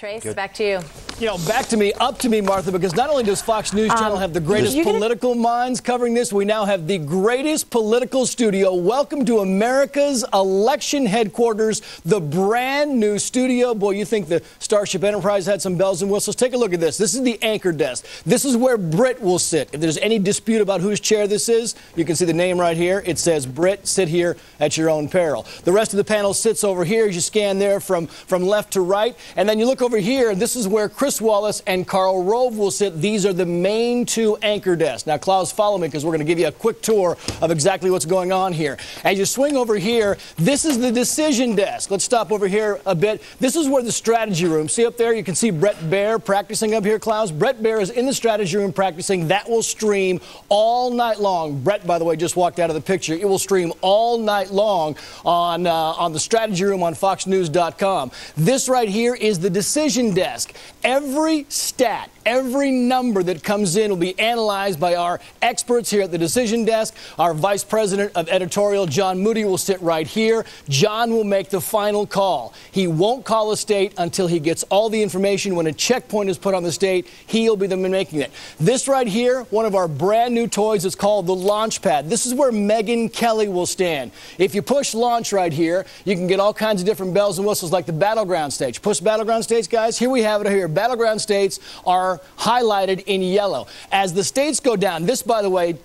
Trace, back to you. You know, back to me, up to me, Martha, because not only does Fox News Channel have the greatest political minds covering this, we now have the greatest political studio. Welcome to America's election headquarters, the brand new studio. Boy, you think the Starship Enterprise had some bells and whistles? Take a look at this. This is the anchor desk. This is where Britt will sit. If there's any dispute about whose chair this is, you can see the name right here. It says, Britt, sit here at your own peril. The rest of the panel sits over here as you scan there from left to right. And then you look over here, this is where Chris Wallace and Karl Rove will sit. These are the main two anchor desks. Now, Klaus, follow me because we're going to give you a quick tour of exactly what's going on here. As you swing over here, this is the decision desk. Let's stop over here a bit. This is where the strategy room. See up there, you can see Brett Baer practicing up here, Klaus. Brett Baer is in the strategy room practicing. That will stream all night long. Brett, by the way, just walked out of the picture. It will stream all night long on the strategy room on foxnews.com. This right here is the decision desk. Every stat, every number that comes in will be analyzed by our experts here at the decision desk. Our Vice President of Editorial, John Moody, will sit right here. John will make the final call. He won't call a state until he gets all the information. When a checkpoint is put on the state, he'll be the one making it. This right here, one of our brand new toys, is called the Launch Pad. This is where Megyn Kelly will stand. If you push launch right here, you can get all kinds of different bells and whistles like the Battleground States. Push Battleground States, guys. Here we have it here. Battleground States are highlighted in yellow. As the states go down, this, by the way,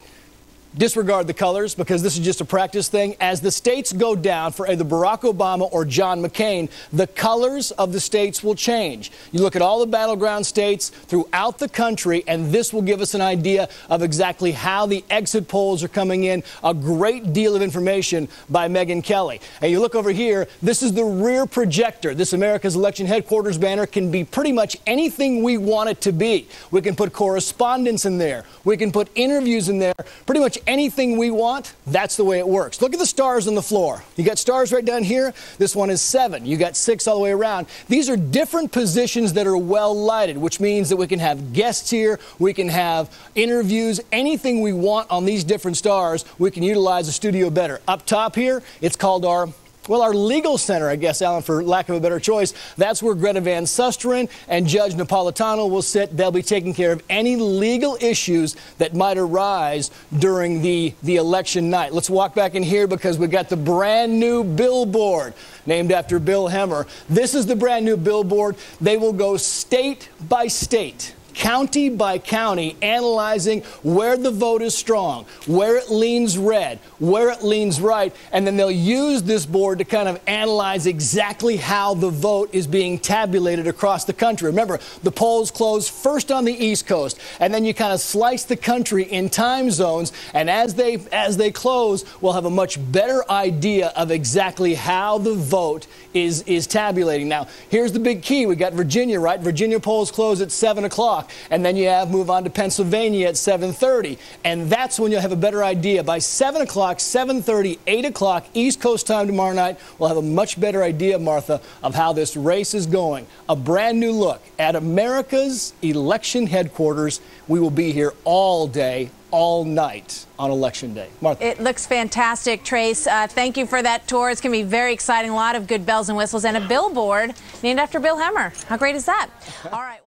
disregard the colors because this is just a practice thing. As the states go down for either Barack Obama or John McCain, the colors of the states will change. You look at all the battleground states throughout the country, and this will give us an idea of exactly how the exit polls are coming in. A great deal of information by Megyn Kelly. And you look over here, this is the rear projector. This America's Election Headquarters banner can be pretty much anything we want it to be. We can put correspondence in there. We can put interviews in there. Pretty much anything we want, that's the way it works. Look at the stars on the floor. You got stars right down here. This one is 7. You got 6 all the way around. These are different positions that are well lighted, which means that we can have guests here. We can have interviews. Anything we want on these different stars, we can utilize the studio better. Up top here, it's called our legal center, I guess, Alan, for lack of a better choice. That's where Greta Van Susteren and Judge Napolitano will sit. They'll be taking care of any legal issues that might arise during the election night. Let's walk back in here because we got the brand new billboard named after Bill Hemmer. This is the brand new billboard. They will go state by state, county by county, analyzing where the vote is strong, where it leans red, where it leans right, and then they'll use this board to kind of analyze exactly how the vote is being tabulated across the country. Remember, the polls close first on the East Coast, and then you kind of slice the country in time zones, and as they close, we'll have a much better idea of exactly how the vote is tabulating. Now, here's the big key. We got Virginia, right? Virginia polls close at 7 o'clock. And then you move on to Pennsylvania at 7:30. And that's when you'll have a better idea. By 7 o'clock, 7:30, 8 o'clock, East Coast time tomorrow night, we'll have a much better idea, Martha, of how this race is going. A brand new look at America's election headquarters. We will be here all day, all night on Election Day. Martha. It looks fantastic, Trace. Thank you for that tour. It's going to be very exciting. A lot of good bells and whistles and a billboard named after Bill Hemmer. How great is that? All right.